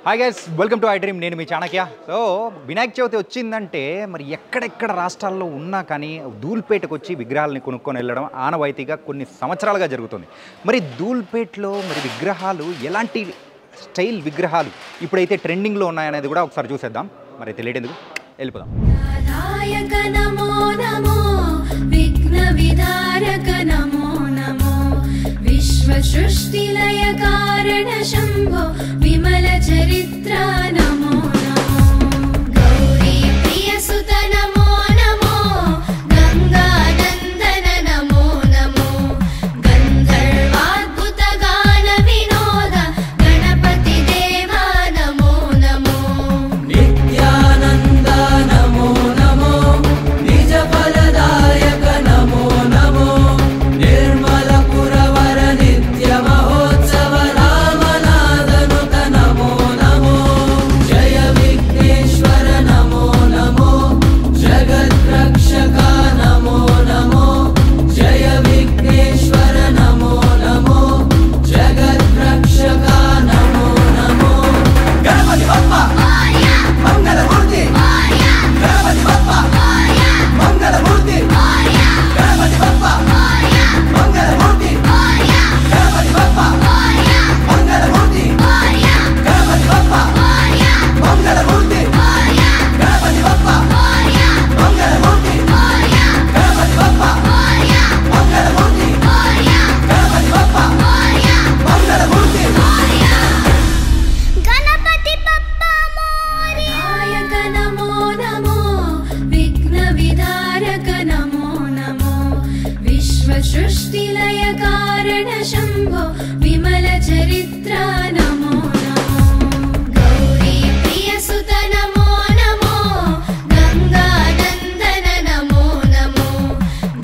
Hi guys, welcome to I dream. నేను మీ Chanakya. So Vinayaka Chavithi వచ్చిందంటే మరి ఎక్కడెక్కడ రాష్ట్రాల్లో ఉన్నా కానీ ధూల్పేటకు వచ్చి విగ్రహాలని కొనుక్కొని వెళ్ళడం ఆనవాయితీగా కొన్ని సంవత్సరాలుగా జరుగుతుంది. మరి ధూల్పేటలో మరి విగ్రహాలు ఎలాంటి స్టైల్ విగ్రహాలు ఇప్పుడైతే ట్రెండింగ్లో ఉన్నాయనేది కూడా ఒకసారి చూసేద్దాం. మరి అయితే లేట్ ఎందుకు, వెళ్ళిపోదాం. सृष्टिलय कारण शंभो विमल चरित्र नमो नमो गौरी प्रिय सुत नमो नमो गंगा नंदन नमो नमो गंधर्वाद्भुत गान विनोद गणपति देवा नमो नमो नित्यानंद नमो नमो निज फलदायक नमो नमो निर्मल पुरवर नित्य महोत्सव रामनादनुत नमो नमो जय विघ्नेश्वर नमो नमो जगद्रक्षक नमो नमो जय विघ्नेश्वर नमो नमो जगद्रक्षक नमो नमो गणपति बप्पा मंगलमूर्ति गणपति बप्पा मंगलमूर्ति गणपति बप्पा मंगलमूर्ति गणपति बप्पा मंगलमूर्ति गणपति बप्पा मंगलमूर्ति गणपति बप्पा मंगलमूर्ति गणपति बप्पा मंगलमूर्ति गणपति बप्पा मंगलमूर्ति गणपति बप्पा मोरयायक नमो नमो विघ्न विदारक नमो नमो विश्व सृष्टिलय कारण शंभो विमल चरित्र नमो नमो गौरी प्रिय सुत नमो नमो गंगा नंदन नमो नमो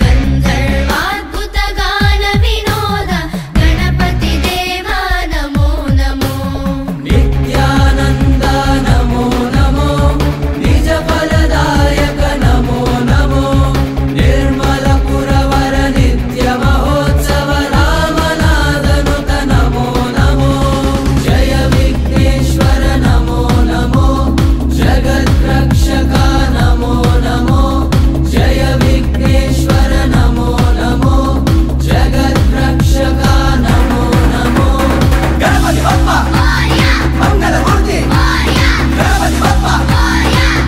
गंधर्वाद्भुत गान विनोद गणपति देवा नमो नमो नित्यानंद नमो नमो निज फलदायक नमो नमो निर्मल पुरवर नित्य महोत्सव रामनादनुत नमो नमो जय विघ्नेश्वर नमो नमो जगद्रक्षक नमो नमो जय विघ्नेश्वर नमो नमो जगद्रक्षक नमो नमो गणपति बप्पा मंगलमूर्ति गणपति बप्पा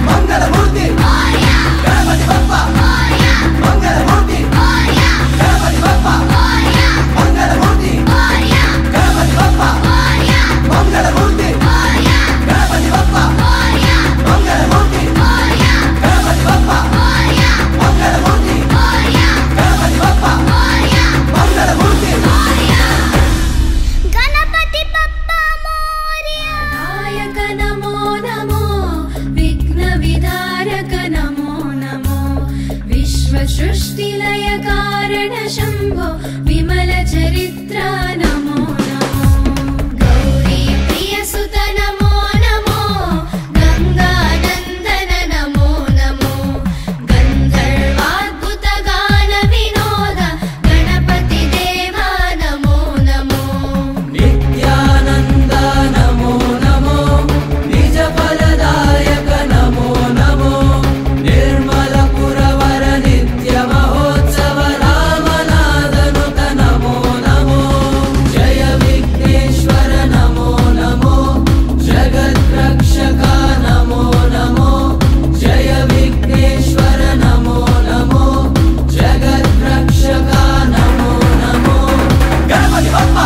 मंगलमूर्ति गणपति बप्पा मंगलमूर्ति गणपति बप्पा मंगलमूर्ति गणपति बप्पा मंगलमूर्ति गणपति बप्पा मंगलमूर्ति गणपति बप्पा मंगलमूर्ति गणपति बप्पा मंगलमूर्ति गणपति बप्पा मोरयायक नमो नमो विघ्न विदारक नमो नमो विश्व सृष्टिलय कारण शंभो विमल चरित्र नमो नमो गौरी प्रिय सुत नमो नमो गंगा नंदन नमो नमो गंधर्वाद्भुत गान विनोद गणपति देवा नमो नमो नित्यानंद नमो नमो निज फलदायक नमो नमो निर्मल पुरवर नित्य महोत्सव रामनादनुत नमो नमो जय विघ्नेश्वर नमो नमो जगद्रक्षक नमो नमो जय विघ्नेश्वर नमो नमो जगद्रक्षक नमो नमो गणपति बप्पा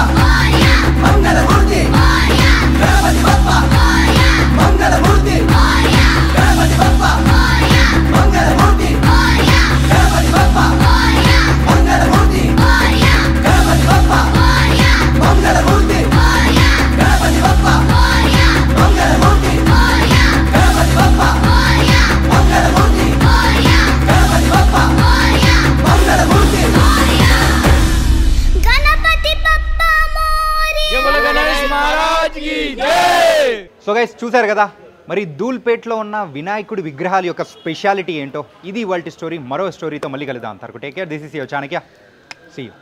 मंगलमूर्ति गणपति बप्पा मंगलमूर्ति गणपति बप्पा मंगलमूर्ति गणपति बप्पा मंगलमूर्ति गणपति बप्पा मंगलमूर्ति गणपति बप्पा मंगलमूर्ति गणपति बप्पा मंगलमूर्ति गणपति बप्पा मंगलमूर्ति गणपति बप्पा సో గైస్, చూసారు కదా మరి ధూల్పేటలో ఉన్న వినాయకుడి విగ్రహాల యొక్క స్పెషాలిటీ ఏంటో. ఇది ఇవాల్టి స్టోరీ. మరో స్టోరీతో మళ్ళీ కలుద్దాం. అంతవరకు take care. This is your Chanakya. See you.